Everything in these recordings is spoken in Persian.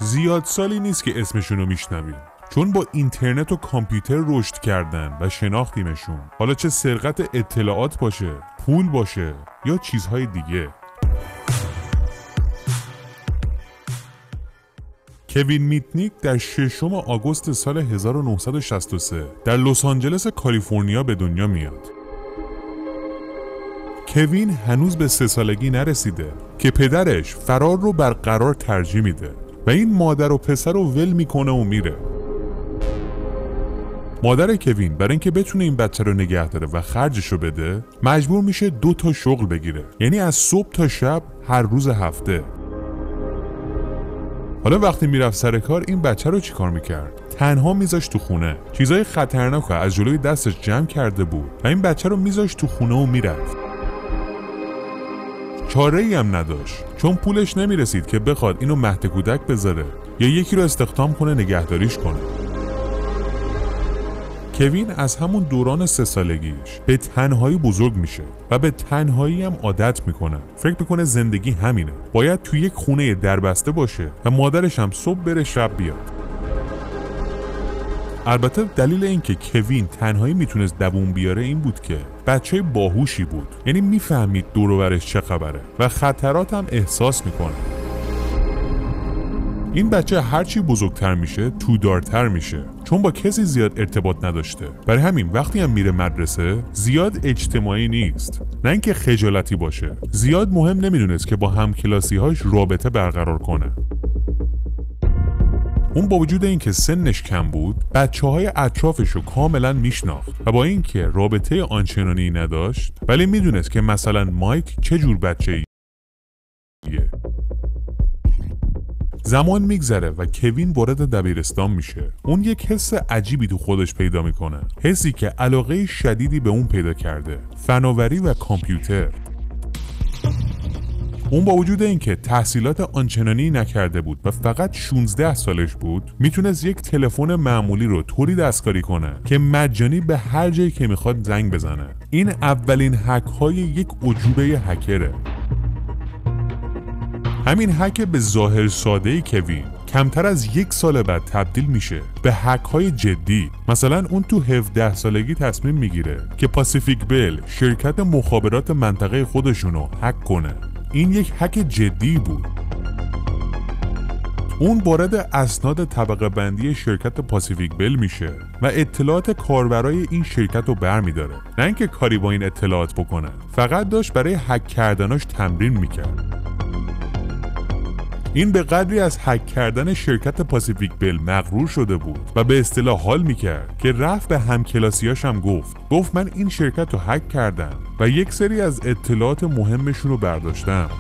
زیاد سالی نیست که اسمشون رو میشنویم، چون با اینترنت و کامپیوتر رشد کردن و شناختیمشون. حالا چه سرقت اطلاعات باشه، پول باشه یا چیزهای دیگه. کوین میتنیک در 6 آگوست سال 1963 در لس آنجلس کالیفرنیا به دنیا میاد. کوین هنوز به 3 سالگی نرسیده که پدرش فرار رو برقرار ترجیح میده و این مادر و پسر رو ول میکنه و میره. مادر کوین برای اینکه بتونه این بچه رو نگه داره و خرجش رو بده مجبور میشه 2 تا شغل بگیره، یعنی از صبح تا شب هر روز هفته. حالا وقتی میرفت سر کار این بچه رو چیکار میکرد؟ تنها میذاشت تو خونه. چیزای خطرناک رو از جلوی دستش جمع کرده بود و این بچه رو میذاشت تو خونه و میرفت. چاره‌ای هم نداشت، چون پولش نمیرسید که بخواد اینو مهد کودک بذاره یا یکی رو استخدام کنه نگهداریش کنه. کوین از همون دوران 3 سالگیش به تنهایی بزرگ میشه و به تنهایی هم عادت میکنه. فکر میکنه زندگی همینه، باید توی یک خونه دربسته باشه و مادرش هم صبح بره شب بیاد. البته دلیل این که کوین تنهایی میتونست دووم بیاره این بود که بچه باهوشی بود، یعنی میفهمید دور و برش چه خبره و خطرات هم احساس میکنه. این بچه هرچی بزرگتر میشه تودارتر میشه، چون با کسی زیاد ارتباط نداشته. برای همین وقتی هم میره مدرسه زیاد اجتماعی نیست، نه اینکه خجالتی باشه، زیاد مهم نمیدونست که با همکلاسی‌هاش رابطه برقرار کنه. اون با وجود اینکه سنش کم بود بچه‌های اطرافش رو کاملا میشناخت و با اینکه رابطه آنچنانی نداشت ولی میدونست که مثلا مایک چه جور بچه‌ایه. زمان میگذره و کوین وارد دبیرستان میشه. اون یک حس عجیبی تو خودش پیدا میکنه، حسی که علاقه شدیدی به اون پیدا کرده، فناوری و کامپیوتر. اون با وجود اینکه تحصیلات آنچنانی نکرده بود و فقط 16 سالش بود میتونست یک تلفن معمولی رو طوری دستکاری کنه که مجانی به هر جایی که میخواد زنگ بزنه. این اولین هک های یک عجوبه هکره. همین هک به ظاهر ساده کوین کمتر از 1 سال بعد تبدیل میشه به هک های جدی. مثلا اون تو 17 سالگی تصمیم میگیره که پاسیفیک بل شرکت مخابرات منطقه خودشونو هک کنه. این یک هک جدی بود. اون وارد اسناد طبقه بندی شرکت پاسیفیک بل میشه و اطلاعات کاربرای این شرکت رو برمیداره. نه اینکه کاری با این اطلاعات بکنه، فقط داشت برای هک کردناش تمرین میکرد. این به قدری از هک کردن شرکت پاسیفیک بل مغرور شده بود و به اصطلاح حال میکرد که رفت به همکلاسیاش هم گفت من این شرکت رو هک کردم و یک سری از اطلاعات مهمشون رو برداشتم.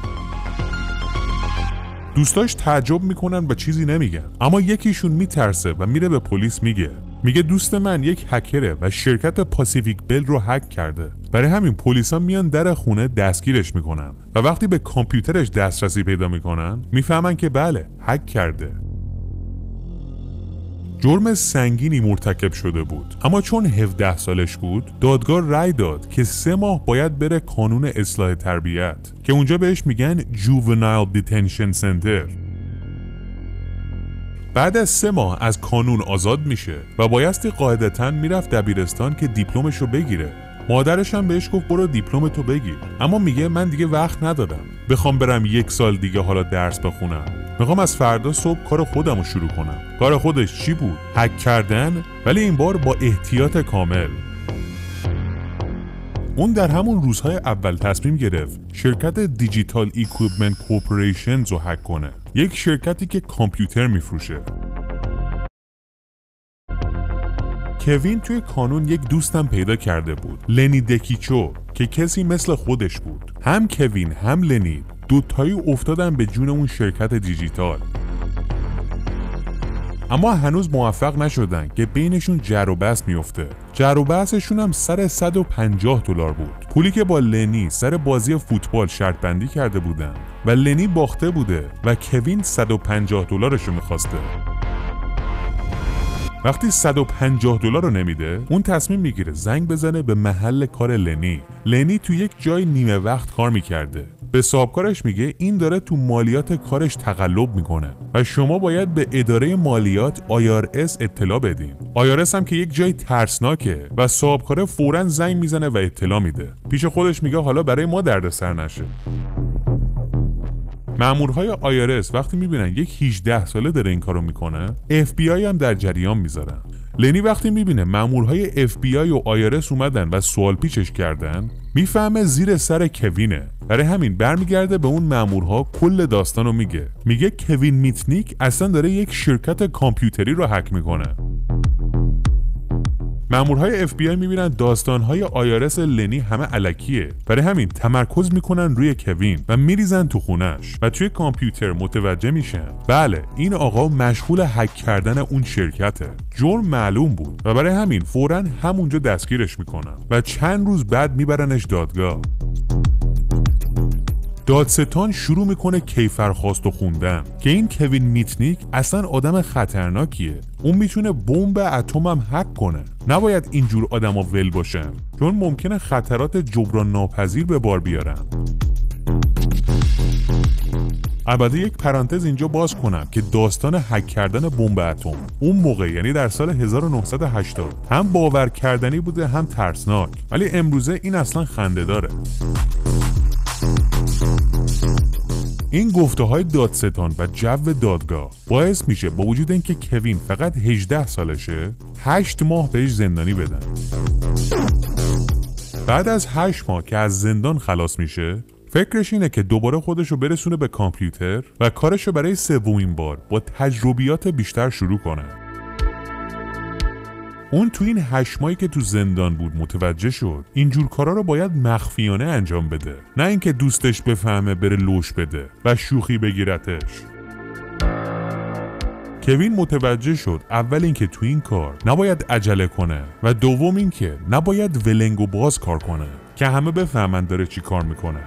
دوستاش تعجب میکنن و چیزی نمیگن، اما یکیشون میترسه و میره به پلیس میگه دوست من یک هکره و شرکت پاسیفیک بل رو هک کرده. برای همین پلیسا میان در خونه دستگیرش میکنن و وقتی به کامپیوترش دسترسی پیدا میکنن میفهمن که بله هک کرده. جرم سنگینی مرتکب شده بود، اما چون 17 سالش بود دادگاه رأی داد که 3 ماه باید بره کانون اصلاح تربیت که اونجا بهش میگن Juvenile Detention Center. بعد از 3 ماه از کانون آزاد میشه و بایستی قاعدتاً میرفت دبیرستان که دیپلمشو بگیره. مادرش هم بهش گفت برو دیپلمتو بگیر، اما میگه من دیگه وقت ندارم، بخوام برم 1 سال دیگه حالا درس بخونم، میخوام از فردا صبح کار خودمو شروع کنم. کار خودش چی بود؟ هک کردن، ولی این بار با احتیاط کامل. اون در همون روزهای اول تصمیم گرفت شرکت دیجیتال ایکویپمنت کورپوریشنز رو هک کنه، یک شرکتی که کامپیوتر میفروشه. کوین توی کانون یک دوستم پیدا کرده بود، لنی دکیچو، که کسی مثل خودش بود. هم کوین هم لنی دوتایی افتادن به جون اون شرکت دیجیتال، اما هنوز موفق نشدن که بینشون جر و بحث میفته. جر و بحثشون هم سر $150 بود، پولی که با لنی سر بازی فوتبال شرط بندی کرده بودن و لنی باخته بوده و کوین $150 رو میخواسته. وقتی $150 رو نمیده، اون تصمیم میگیره زنگ بزنه به محل کار لنی. لنی تو یک جای نیمه وقت کار میکرده به صاحبکارش میگه این داره تو مالیات کارش تقلب میکنه و شما باید به اداره مالیات IRS اطلاع بدین. IRS هم که یک جای ترسناکه و صاحبکار فوراً زنگ میزنه و اطلاع میده. پیش خودش میگه حالا برای ما دردسر نشه. مامورهای IRS وقتی میبینن یک 18 ساله داره این کارو میکنه، FBI هم در جریان میذارن. لنی وقتی میبینه مامورهای FBI و IRS اومدن و سوال پیچش کردن، میفهمه زیر سر کوینه. برای همین برمیگرده به اون مامورها کل داستانو میگه کوین میتنیک اصلا داره یک شرکت کامپیوتری رو هک میکنه. مامورهای FBI میبینن داستانهای IRS لنی همه الکیه. برای همین تمرکز میکنن روی کوین و میریزن تو خونش و توی کامپیوتر متوجه میشن بله این آقا مشغول هک کردن اون شرکته. جرم معلوم بود و برای همین فوراً همونجا دستگیرش میکنن و چند روز بعد میبرنش دادگاه. دادستان شروع میکنه کیفرخواست و خوندن که این کوین میتنیک اصلا آدم خطرناکیه. اون میتونه بمب اتم هم هک کنه. نباید اینجور آدما ول باشن چون ممکنه خطرات جبران ناپذیر به بار بیارن. البته یک پرانتز اینجا باز کنم که داستان هک کردن بمب اتم اون موقع یعنی در سال 1980 هم باور کردنی بوده هم ترسناک، ولی امروزه این اصلا خنده داره. این گفته‌های دادستان و جو دادگاه باعث میشه با وجود اینکه کوین فقط 18 سالشه 8 ماه بهش زندانی بدن. بعد از 8 ماه که از زندان خلاص میشه فکرش اینه که دوباره خودشو برسونه به کامپیوتر و کارشو برای سومین بار با تجربیات بیشتر شروع کنه. اون تو این 8 ماهی که تو زندان بود متوجه شد اینجور کارا رو باید مخفیانه انجام بده، نه اینکه دوستش بفهمه بره لوش بده و شوخی بگیرتش. کوین متوجه شد اول اینکه تو این کار نباید عجله کنه و دوم اینکه نباید ولنگ و باز کار کنه که همه بفهمن داره چی کار میکنه.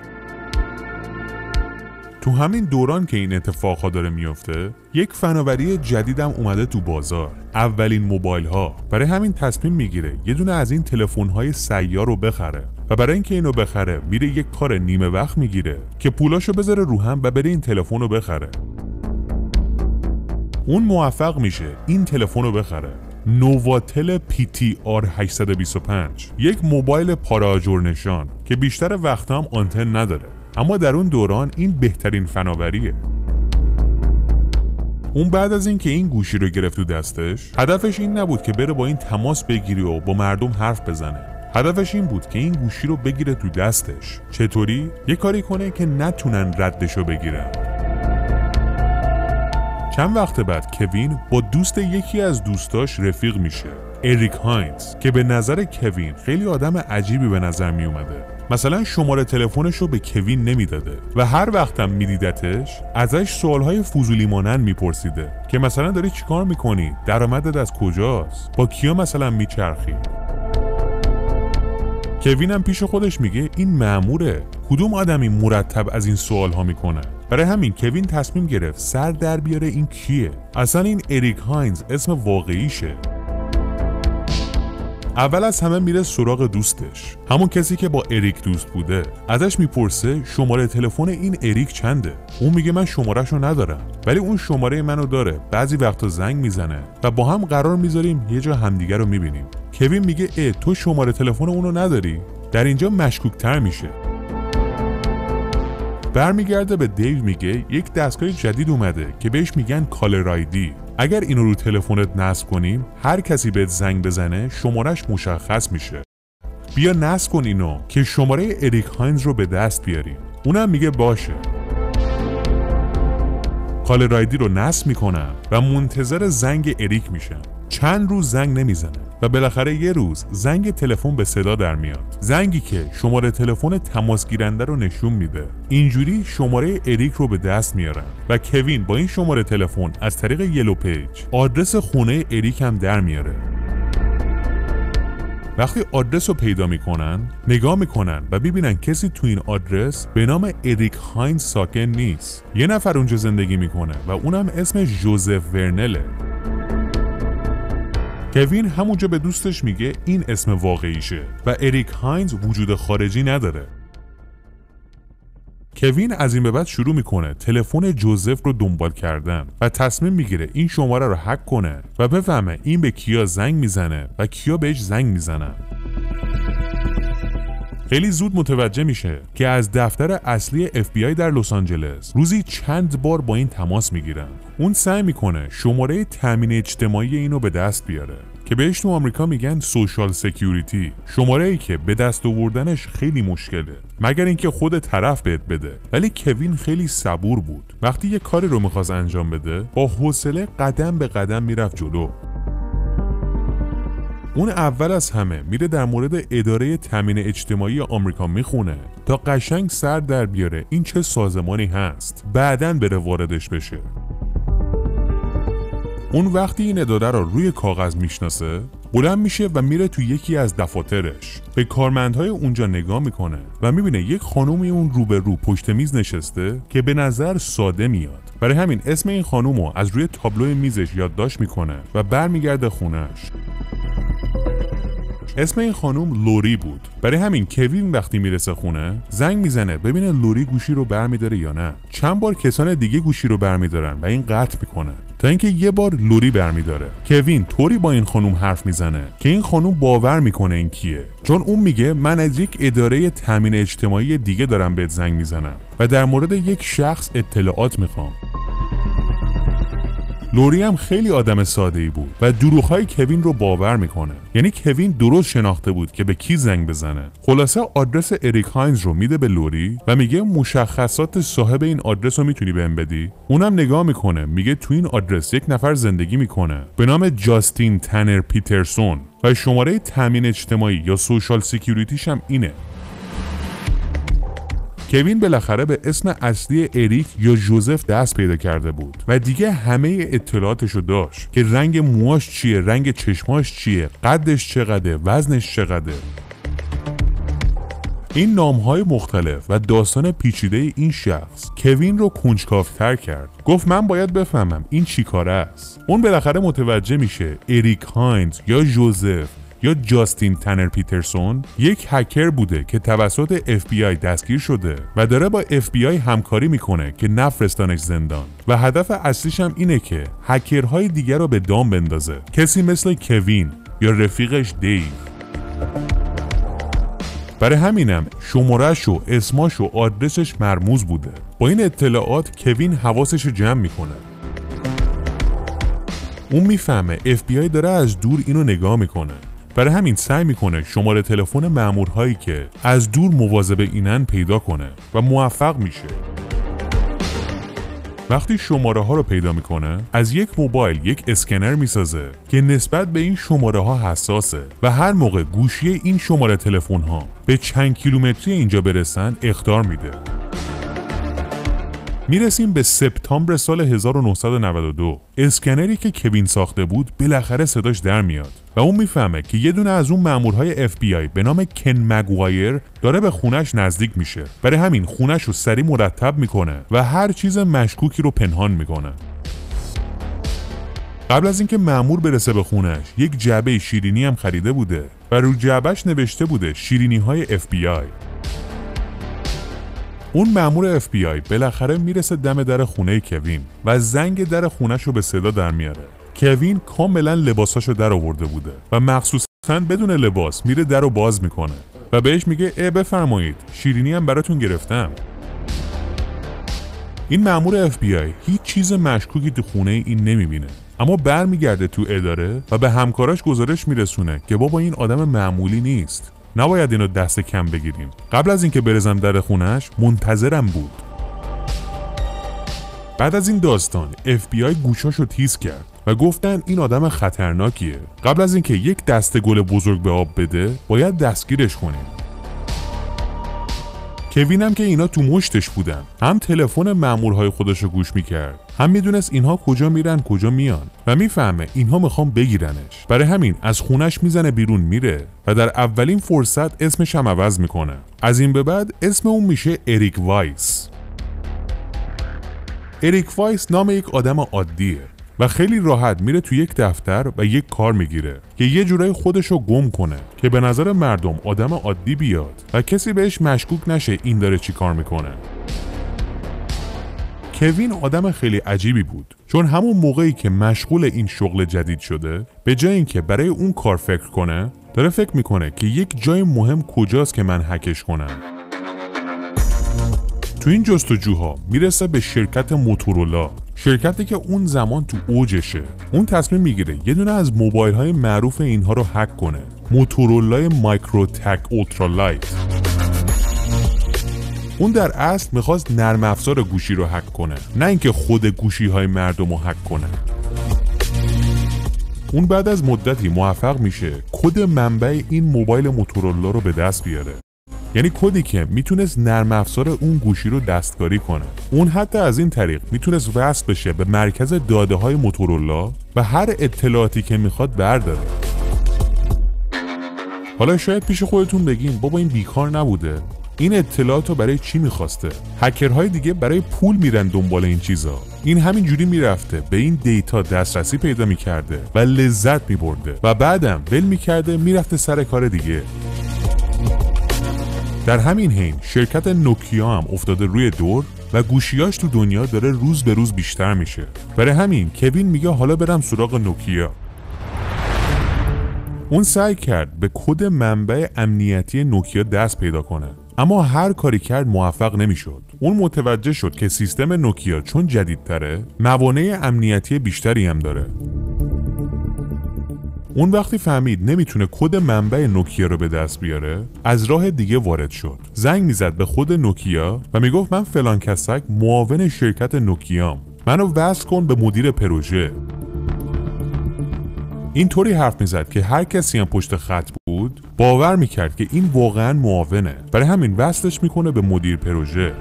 تو همین دوران که این اتفاقها داره میفته یک فناوری جدیدم اومده تو بازار، اولین موبایل ها. برای همین تصمیم میگیره یه دونه از این تلفن های سیار رو بخره و برای اینکه اینو بخره میره یک کار نیمه وقت میگیره که پولاشو بذاره رو هم و بره این تلفن رو بخره. اون موفق میشه این تلفن رو بخره، نوواتل PTR 825، یک موبایل پاراجور نشان که بیشتر وقتا هم آنتن نداره، اما در اون دوران این بهترین فناوریه. اون بعد از اینکه این گوشی رو گرفت تو دستش هدفش این نبود که بره با این تماس بگیری و با مردم حرف بزنه. هدفش این بود که این گوشی رو بگیره تو دستش. چطوری؟ یه کاری کنه که نتونن ردشو بگیرن. چند وقت بعد کوین با دوست یکی از دوستاش رفیق میشه، اریک هاینز، که به نظر کوین خیلی آدم عجیبی به نظر می اومده. مثلا شماره تلفنش رو به کوین نمیداده و هر وقتم میدیدتش ازش سوالهای فضولی مانند میپرسیده که مثلا داری چیکار میکنی؟ درآمدت از کجاست؟ با کیا مثلا میچرخی؟ کوین هم پیش خودش میگه این مأموره، کدوم آدمی مرتب از این سوالها میکنه؟ برای همین کوین تصمیم گرفت سر در بیاره این کیه؟ اصلا این اریک هاینز اسم واقعیشه. اول از همه میره سراغ دوستش، همون کسی که با اریک دوست بوده. ازش میپرسه شماره تلفن این اریک چنده؟ اون میگه من شمارهشو ندارم، ولی اون شماره منو داره. بعضی وقتا زنگ میزنه و با هم قرار میذاریم یه جا همدیگه رو میبینیم. کوین میگه تو شماره تلفن اونو نداری؟ در اینجا مشکوک‌تر میشه. برمیگرده به دیو میگه یک دستگاه جدید اومده که بهش میگن کالر آیدی. اگر اینو رو تلفنت نصب کنیم هر کسی بهت زنگ بزنه شمارش مشخص میشه. بیا نصب کن اینو که شماره اریک هاینز رو به دست بیاریم. اونم میگه باشه. کالر آیدی رو نصب میکنم و منتظر زنگ اریک میشم. چند روز زنگ نمیزنه و بالاخره یه روز زنگ تلفن به صدا در میاد، زنگی که شماره تلفن تماس گیرنده رو نشون میده. اینجوری شماره اریک رو به دست میارن و کوین با این شماره تلفن از طریق یلو پیج آدرس خونه اریک هم در میاره. وقتی آدرس رو پیدا میکنن نگاه میکنن و ببینن کسی تو این آدرس به نام اریک هاینز ساکن نیست. یه نفر اونجا زندگی میکنه و اونم اسمش جوزف ورنله. کوین همونجا به دوستش میگه این اسم واقعیشه و اریک هاینز وجود خارجی نداره. کوین از این به بعد شروع میکنه تلفن جوزف رو دنبال کردن و تصمیم میگیره این شماره رو هک کنه و بفهمه این به کیا زنگ میزنه و کیا بهش زنگ میزنن. خیلی زود متوجه میشه که از دفتر اصلی FBI در لس آنجلس روزی چند بار با این تماس میگیرن. اون سعی میکنه شماره تامین اجتماعی اینو به دست بیاره که بهش تو آمریکا میگن سوشال سکیوریتی، شماره‌ای که به دست آوردنش خیلی مشکله مگر اینکه خود طرف بهت بده. ولی کوین خیلی صبور بود. وقتی یه کاری رو میخواست انجام بده با حوصله قدم به قدم میرفت جلو. اون اول از همه میره در مورد اداره تامین اجتماعی آمریکا میخونه تا قشنگ سر در بیاره این چه سازمانی هست، بعدن بره واردش بشه. اون وقتی این اداره رو روی کاغذ میشناسه بلند میشه و میره تو یکی از دفاترش، به کارمندهای اونجا نگاه میکنه و میبینه یک خانومی اون روبرو پشت میز نشسته که به نظر ساده میاد. برای همین اسم این خانومو از روی تابلو میزش یادداشت میکنه و برمیگرده خونش. اسم این خانوم لوری بود. برای همین کوین وقتی میرسه خونه زنگ میزنه ببینه لوری گوشی رو برمیداره یا نه. چند بار کسان دیگه گوشی رو برمیدارن و این قطع میکنه تا اینکه یه بار لوری برمیداره. کوین طوری با این خانوم حرف میزنه که این خانوم باور میکنه این کیه، چون اون میگه من از یک اداره تامین اجتماعی دیگه دارم بهت زنگ میزنم و در مورد یک شخص اطلاعات میخوام. لوری هم خیلی آدم ساده‌ای بود و دروغ‌های کوین رو باور میکنه. یعنی کوین درست شناخته بود که به کی زنگ بزنه. خلاصه آدرس اریک هاینز رو میده به لوری و میگه مشخصات صاحب این آدرس رو میتونی بهم بدی؟ اونم نگاه میکنه، میگه تو این آدرس یک نفر زندگی میکنه به نام جاستین تنر پیترسون و شماره تامین اجتماعی یا سوشال سکیوریتیش هم اینه. کوین بالاخره به اسم اصلی اریک یا جوزف دست پیدا کرده بود و دیگه همه اطلاعاتشو داشت که رنگ موهاش چیه، رنگ چشماش چیه، قدش چقدره، وزنش چقدره. این نامهای مختلف و داستان پیچیده این شخص کوین رو کنجکاوتر کرد. گفت من باید بفهمم این چی کاره است. اون بالاخره متوجه میشه اریک هاینز یا جوزف یا جاستین تنر پیترسون یک هکر بوده که توسط FBI دستگیر شده و داره با FBI همکاری میکنه که نفرستانش زندان و هدف اصلیش هم اینه که هکرهای دیگر رو به دام بندازه، کسی مثل کوین یا رفیقش دیو. برای همینم شمارش و اسماش و آدرسش مرموز بوده. با این اطلاعات کوین حواسش رو جمع میکنه. اون میفهمه FBI داره از دور اینو نگاه میکنه. برای همین سعی میکنه شماره تلفن مامورهایی که از دور مواظب اینن پیدا کنه و موفق میشه. وقتی شماره ها رو پیدا میکنه از یک موبایل یک اسکنر میسازه که نسبت به این شماره ها حساسه و هر موقع گوشی این شماره تلفن ها به چند کیلومتری اینجا برسن اخطار میده. میرسیم به سپتامبر سال 1992. اسکنری که کوین ساخته بود بالاخره صداش در میاد و اون میفهمه که یه دونه از اون مامورهای FBI به نام کن مگوایر داره به خونش نزدیک میشه. برای همین خونش رو سریع مرتب میکنه و هر چیز مشکوکی رو پنهان میکنه. قبل از اینکه مامور برسه به خونش یک جعبه شیرینی هم خریده بوده و رو جعبهش نوشته بوده شیرینی‌های FBI. اون مأمور FBI بالاخره میرسه دم در خونه کوین و زنگ در خونش رو به صدا در میاره. کوین کاملا لباساشو در آورده بوده و مخصوصا بدون لباس میره در رو باز میکنه و بهش میگه بفرمایید شیرینی هم براتون گرفتم. این مأمور FBI هیچ چیز مشکوکی تو خونه این نمیبینه، اما برمیگرده تو اداره و به همکاراش گزارش میرسونه که بابا این آدم معمولی نیست، نباید اینو دست کم بگیریم. قبل از اینکه برزم در خونش منتظرم بود. بعد از این داستان FBI گوشاشو تیز کرد و گفتن این آدم خطرناکیه. قبل از اینکه یک دسته گل بزرگ به آب بده باید دستگیرش کنیم. کوین هم که اینا تو مشتش بودن هم تلفن مامورهای خودشو گوش میکرد هم میدونست اینها کجا میرن کجا میان و میفهمه اینها میخوان بگیرنش. برای همین از خونش میزنه بیرون میره و در اولین فرصت اسمش هم عوض میکنه. از این به بعد اسم اون میشه اریک وایس. اریک وایس نام یک آدم عادیه و خیلی راحت میره تو یک دفتر و یک کار میگیره که یه جورایی خودشو گم کنه که به نظر مردم آدم عادی بیاد و کسی بهش مشکوک نشه این داره چی کار میکنه. کوین آدم خیلی عجیبی بود، چون همون موقعی که مشغول این شغل جدید شده، به جای اینکه برای اون کار فکر کنه، داره فکر میکنه که یک جای مهم کجاست که من هکش کنم. تو این جستجوها میرسه به شرکت موتورولا، شرکتی که اون زمان تو اوجشه. اون تصمیم میگیره یه دونه از موبایل های معروف اینها رو هک کنه، موتورولای مایکرو تک اولترا لایت. اون در اصل میخواست نرم افزار گوشی رو هک کنه، نه اینکه خود گوشی های مردم رو هک کنه. اون بعد از مدتی موفق میشه کد منبع این موبایل موتورولا رو به دست بیاره، یعنی کدی که میتونست نرم افزار اون گوشی رو دستکاری کنه. اون حتی از این طریق میتونست وصل بشه به مرکز داده های موتورولا و هر اطلاعاتی که میخواد برداره. حالا شاید پیش خودتون بگین بابا این بیکار نبوده، این اطلاعات رو برای چی میخواسته؟ هکرهای دیگه برای پول میرن دنبال این چیزا، این همین جوری میرفته به این دیتا دسترسی پیدا میکرده و لذت میبرده و بعدم ول میکرده میرفته سر کار دیگه. در همین حین شرکت نوکیا هم افتاده روی دور و گوشیاش تو دنیا داره روز به روز بیشتر میشه. برای همین کوین میگه حالا برم سراغ نوکیا. اون سعی کرد به کد منبع امنیتی نوکیا دست پیدا کنه، اما هر کاری کرد موفق نمیشد. اون متوجه شد که سیستم نوکیا چون جدیدتره، موانع امنیتی بیشتری هم داره. اون وقتی فهمید نمیتونه کد منبع نوکیا رو به دست بیاره، از راه دیگه وارد شد. زنگ میزد به خود نوکیا و میگفت من فلان کسک معاون شرکت نوکیام، منو وصل کن به مدیر پروژه. اینطوری حرف میزد که هر کسی هم پشت خط بود باور میکرد که این واقعا معاونه. برای همین وصلش میکنه به مدیر پروژه.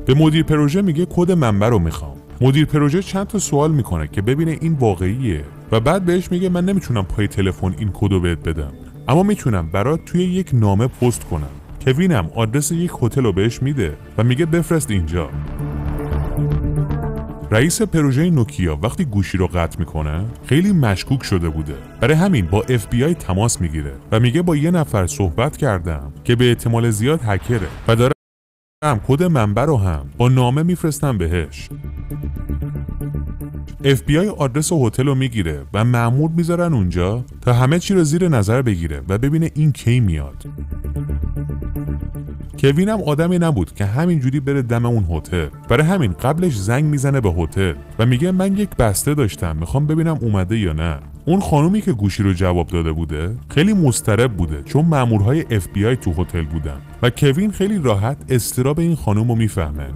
به مدیر پروژه میگه کد منبع رو میخوام. مدیر پروژه چند تا سوال میکنه که ببینه این واقعیه و بعد بهش میگه من نمیتونم پای تلفن این کد رو بهت بدم، اما میتونم برات توی یک نامه پست کنم. کوین هم آدرس یک هتل رو بهش میده و میگه بفرست اینجا. رئیس پروژه نوکیا وقتی گوشی رو قطع میکنه خیلی مشکوک شده بوده، برای همین با FBI تماس میگیره و میگه با یه نفر صحبت کردم که به احتمال زیاد هکره و داره کد منبع رو هم با نامه میفرستم بهش. FBI آدرس هتل رو میگیره و مأمور میذارن اونجا تا همه چی رو زیر نظر بگیره و ببینه این کی میاد. کوین هم آدمی نبود که همینجوری بره دم اون هتل، برای همین قبلش زنگ میزنه به هتل و میگه من یک بسته داشتم میخوام ببینم اومده یا نه. اون خانومی که گوشی رو جواب داده بوده خیلی مضطرب بوده چون مامورهای FBI تو هتل بودن و کوین خیلی راحت اضطراب این خانوم رو میفهمه.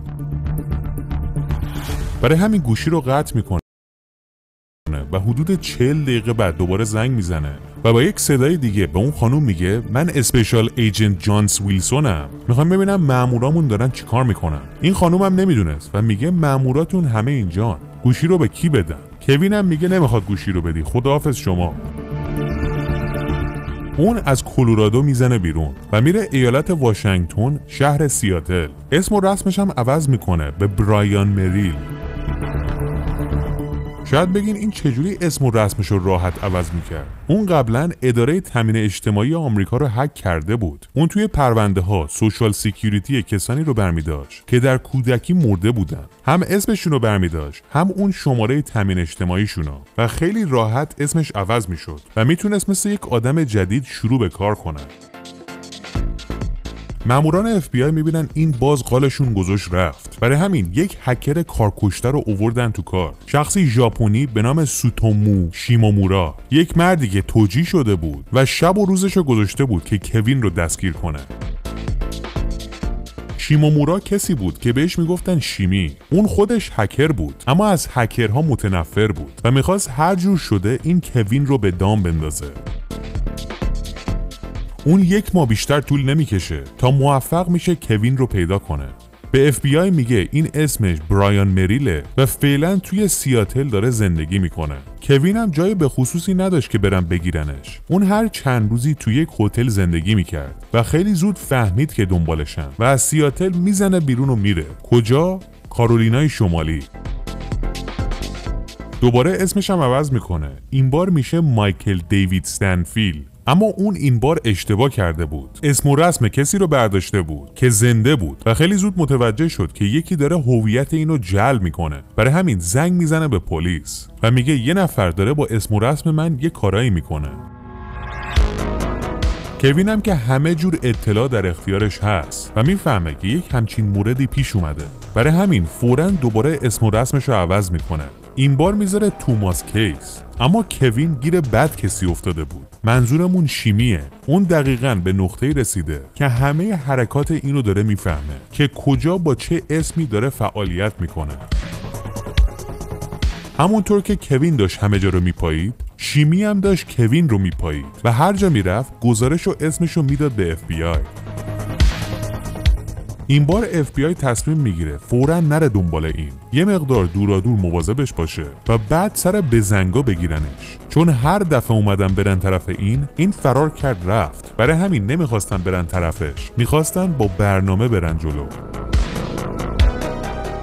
برای همین گوشی رو قطع میکنه و حدود 40 دقیقه بعد دوباره زنگ میزنه و با یک صدای دیگه به اون خانوم میگه من اسپیشال ایجنت جانس ویلسونم، میخوام ببینم مامورامون دارن چیکار میکنن. این خانوم هم نمیدونست و میگه ماموراتون همه اینجان، گوشی رو به کی بدم؟ کوین هم میگه نمیخواد گوشی رو بدی، خداحافظ شما. اون از کلرادو میزنه بیرون و میره ایالت واشنگتن، شهر سیاتل. اسم و رسمش هم عوض میکنه به برایان مریل. شاید بگین این چجوری اسم و رسمش رو راحت عوض میکرد؟ اون قبلا اداره تامین اجتماعی آمریکا رو هک کرده بود. اون توی پرونده ها سوشال سکیوریتی کسانی رو برمی‌داشت که در کودکی مرده بودن. هم اسمشون رو برمی‌داشت، هم اون شماره تامین اجتماعیشون رو و خیلی راحت اسمش عوض میشد و میتونست مثل یک آدم جدید شروع به کار کنه. ماموران FBI میبینن این باز قالشون گذاشت رفت. برای همین یک هکر کارکشته رو آوردن تو کار. شخصی ژاپنی به نام سوتومو شیمومورا، یک مردی که توجیه شده بود و شب و روزش رو گذاشته بود که کوین رو دستگیر کنه. شیمومورا کسی بود که بهش میگفتن شیمی. اون خودش هکر بود، اما از هکرها متنفر بود و میخواست هر جور شده این کوین رو به دام بندازه. اون یک ماه بیشتر طول نمیکشه تا موفق میشه کوین رو پیدا کنه. به FBI میگه این اسمش برایان مریله و فعلا توی سیاتل داره زندگی میکنه. کوین هم جای به خصوصی نداشت که برن بگیرنش. اون هر چند روزی توی یک هتل زندگی میکرد و خیلی زود فهمید که دنبالشن و از سیاتل میزنه بیرون و میره. کجا؟ کارولینای شمالی. دوباره اسمش هم عوض میکنه. این بار میشه مایکل دیوید استنفیلد. اما اون این بار اشتباه کرده بود. اسم و رسم کسی رو برداشته بود که زنده بود و خیلی زود متوجه شد که یکی داره هویت اینو جعل میکنه. برای همین زنگ میزنه به پلیس و میگه یه نفر داره با اسم و رسم من یه کارایی میکنه. کوین هم که همه جور اطلاع در اختیارش هست و میفهمه که یک همچین موردی پیش اومده. برای همین فوراً دوباره اسم و رسمش رو عوض میکنه. این بار میذاره توماس کیس. اما کوین گیر بد کسی افتاده بود. منظورمون شیمیه. اون دقیقاً به نقطه‌ای رسیده که همه حرکات اینو داره میفهمه که کجا با چه اسمی داره فعالیت میکنه. همونطور که کوین داشت همه جا رو میپایید، شیمی هم داشت کوین رو میپایید و هر جا میرفت گزارش و اسمش رو میداد به FBI. این بار FBI تصمیم میگیره فوراً نره دنبال این، یه مقدار دورادور مواظبش باشه و بعد سر بزنگا بگیرنش، چون هر دفعه اومدن برن طرف این فرار کرد رفت. برای همین نمیخواستن برن طرفش، میخواستن با برنامه برن جلو.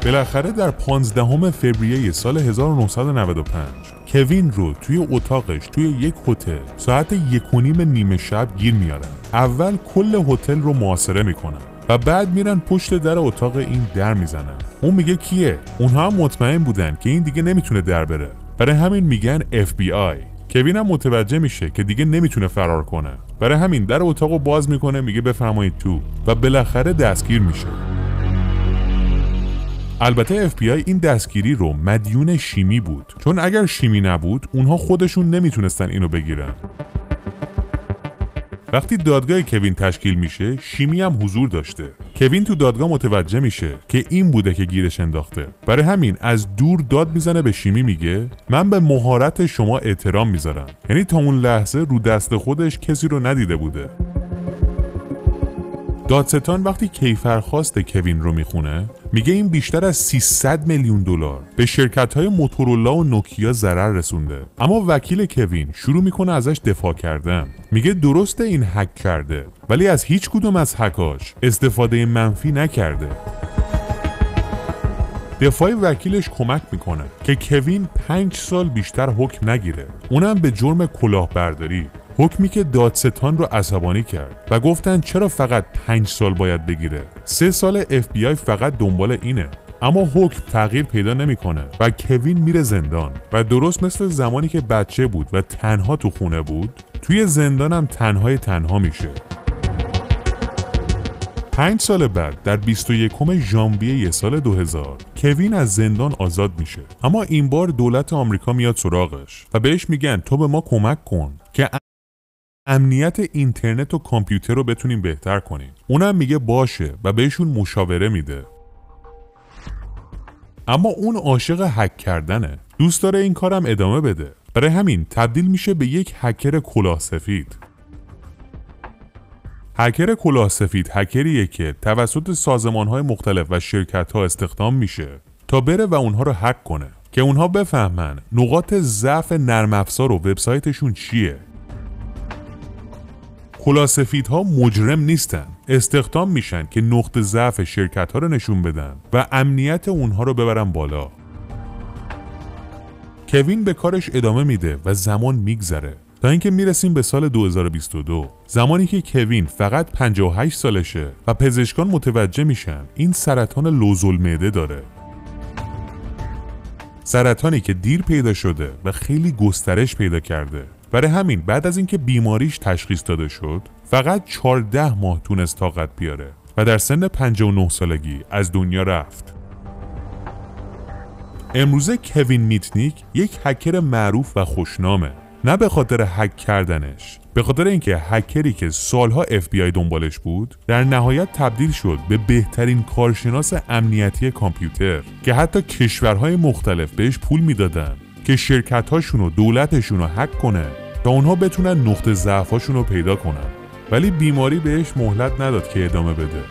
بالاخره در 15 فوریه سال 1995 کوین رو توی اتاقش توی یک هتل ساعت 1:30 نیمه شب گیر میارن. اول کل هتل رو محاصره میکنن و بعد میرن پشت در اتاق این در میزنن. اون میگه کیه؟ اونها هم مطمئن بودن که این دیگه نمیتونه در بره. برای همین میگن FBI. کوین هم متوجه میشه که دیگه نمیتونه فرار کنه. برای همین در اتاقو باز میکنه، میگه بفرمایید تو و بالاخره دستگیر میشه. البته FBI این دستگیری رو مدیون شیمی بود، چون اگر شیمی نبود اونها خودشون نمیتونستن اینو بگیرن. وقتی دادگاه کوین تشکیل میشه، شیمی هم حضور داشته. کوین تو دادگاه متوجه میشه که این بوده که گیرش انداخته. برای همین از دور داد میزنه به شیمی، میگه من به مهارت شما احترام میذارم. یعنی تا اون لحظه رو دست خودش کسی رو ندیده بوده. دادستان وقتی کیفرخواست کوین رو میخونه، میگه این بیشتر از 300 میلیون دلار به شرکت‌های موتورولا و نوکیا ضرر رسونده. اما وکیل کوین شروع میکنه ازش دفاع کردن. میگه درسته این هک کرده، ولی از هیچ کدوم از هکاش استفاده منفی نکرده. دفاع وکیلش کمک میکنه که کوین 5 سال بیشتر حکم نگیره، اونم به جرم کلاهبرداری. حکمی که دادستان رو عصبانی کرد و گفتن چرا فقط 5 سال باید بگیره؟ 3 سال FBI فقط دنبال اینه. اما حکم تغییر پیدا نمیکنه و کوین میره زندان و درست مثل زمانی که بچه بود و تنها تو خونه بود، توی زندان هم تنها میشه. 5 سال بعد در 21 ژانویه سال 2000 کوین از زندان آزاد میشه. اما این بار دولت آمریکا میاد سراغش و بهش میگن تو به ما کمک کن که امنیت اینترنت و کامپیوتر رو بتونیم بهتر کنیم. اونم میگه باشه و بهشون مشاوره میده. اما اون عاشق هک کردنه، دوست داره این کارم ادامه بده. برای همین تبدیل میشه به یک هکر کلاه سفید. هکر کلاه سفید هکریه که توسط سازمان‌های مختلف و شرکت‌ها استخدام میشه تا بره و اونها رو هک کنه که اونها بفهمن نقاط ضعف نرم افزار و وبسایتشون چیه. کلاه سفیدها مجرم نیستن، استخدام میشن که نقطه ضعف شرکت‌ها رو نشون بدن و امنیت اونها رو ببرن بالا. کوین به کارش ادامه میده و زمان میگذره تا اینکه میرسیم به سال 2022، زمانی که کوین فقط 58 سالشه و پزشکان متوجه میشن این سرطان لوزالمعده داره. سرطانی که دیر پیدا شده و خیلی گسترش پیدا کرده. برای همین بعد از اینکه بیماریش تشخیص داده شد، فقط 14 ماه تونست طاقت بیاره و در سن 59 سالگی از دنیا رفت. امروزه کوین میتنیک یک هکر معروف و خوشنامه، نه به خاطر هک کردنش، به خاطر اینکه هکری که سالها FBI دنبالش بود در نهایت تبدیل شد به بهترین کارشناس امنیتی کامپیوتر که حتی کشورهای مختلف بهش پول میدادن که شرکت‌هاشون و دولتشون رو هک کنه تا اونها بتونن نقطه ضعف‌هاشون رو پیدا کنن. ولی بیماری بهش مهلت نداد که ادامه بده.